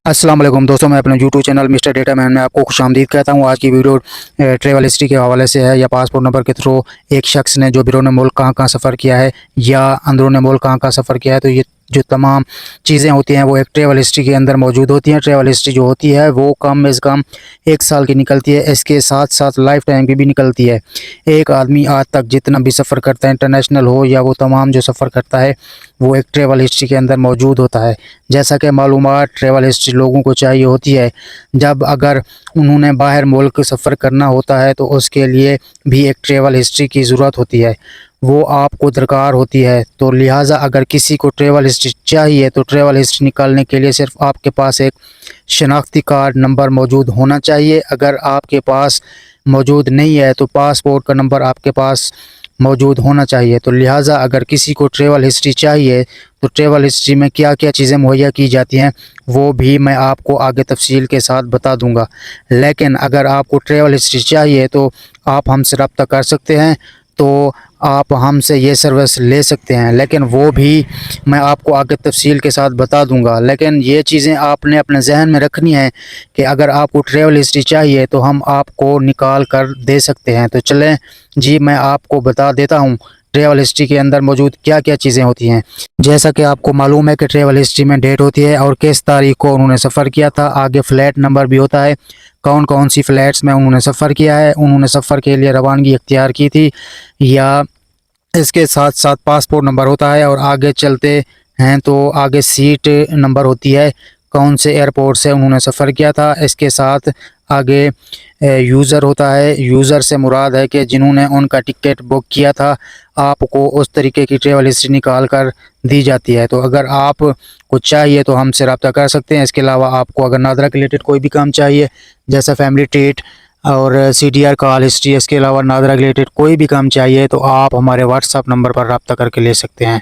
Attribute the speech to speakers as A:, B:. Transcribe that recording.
A: अस्सलाम वालेकुम दोस्तों, मैं अपने YouTube channel mister data man में आपको खुशामदीद कहता हूँ। आज की वीडियो ट्रैवल हिस्ट्री के हवाले से है या पासपोर्ट नंबर के थ्रू एक शख्स ने जो बैरून मुल्क कहाँ कहाँ सफ़र किया है या अंदरून मुल्क कहाँ कहाँ सफ़र किया है, तो ये जो तमाम चीज़ें होती हैं वो एक ट्रैवल हिस्ट्री के अंदर मौजूद होती हैं। ट्रैवल हिस्ट्री जो होती है वो कम से कम 1 साल की निकलती है, इसके साथ साथ लाइफ टाइम की भी निकलती है। एक आदमी आज तक जितना भी सफ़र करता है, इंटरनेशनल हो या वो तमाम जो सफ़र करता है, वो एक ट्रैवल हिस्ट्री के अंदर मौजूद होता है। जैसा कि मालूमात ट्रैवल हिस्ट्री लोगों को चाहिए होती है, जब अगर उन्होंने बाहर मुल्क सफ़र करना होता है तो उसके लिए भी एक ट्रैवल हिस्ट्री की ज़रूरत होती है, वो आपको दरकार होती है। तो लिहाजा अगर किसी को ट्रैवल हिस्ट्री चाहिए तो ट्रैवल हिस्ट्री निकालने के लिए सिर्फ आपके पास एक शनाख्ती कार्ड नंबर मौजूद होना चाहिए। अगर आपके पास मौजूद नहीं है तो पासपोर्ट का नंबर आपके पास मौजूद होना चाहिए। तो लिहाजा अगर किसी को ट्रैवल हिस्ट्री चाहिए तो ट्रैवल हिस्ट्री में क्या क्या चीज़ें मुहैया की जाती हैं वो भी मैं आपको आगे तफसील के साथ बता दूंगा। लेकिन अगर आपको ट्रैवल हिस्ट्री चाहिए तो आप हमसे रब्ता कर सकते हैं, तो आप हमसे ये सर्विस ले सकते हैं, लेकिन वो भी मैं आपको आगे तफसील के साथ बता दूंगा। लेकिन ये चीज़ें आपने अपने जहन में रखनी है कि अगर आपको ट्रैवल हिस्ट्री चाहिए तो हम आपको निकाल कर दे सकते हैं। तो चलें जी, मैं आपको बता देता हूँ ट्रैवल हिस्ट्री के अंदर मौजूद क्या क्या चीज़ें होती हैं। जैसा कि आपको मालूम है कि ट्रैवल हिस्ट्री में डेट होती है और किस तारीख को उन्होंने सफ़र किया था, आगे फ़्लैट नंबर भी होता है, कौन कौन सी फ़्लैट्स में उन्होंने सफ़र किया है, उन्होंने सफ़र के लिए रवानगी इख्तियार की थी, या इसके साथ साथ पासपोर्ट नंबर होता है। और आगे चलते हैं तो आगे सीट नंबर होती है, कौन से एयरपोर्ट से उन्होंने सफ़र किया था। इसके साथ आगे यूज़र होता है, यूज़र से मुराद है कि जिन्होंने उनका टिकट बुक किया था, आपको उस तरीके की ट्रैवल हिस्ट्री निकाल कर दी जाती है। तो अगर आप को चाहिए तो हमसे रब्ता कर सकते हैं। इसके अलावा आपको अगर नादरा के रिलेटेड कोई भी काम चाहिए, जैसा फैमिली ट्रीट और CDR कॉल हिस्ट्री, इसके अलावा नादरा रिलेटेड कोई भी काम चाहिए तो आप हमारे व्हाट्सअप नंबर पर रब्ता करके ले सकते हैं।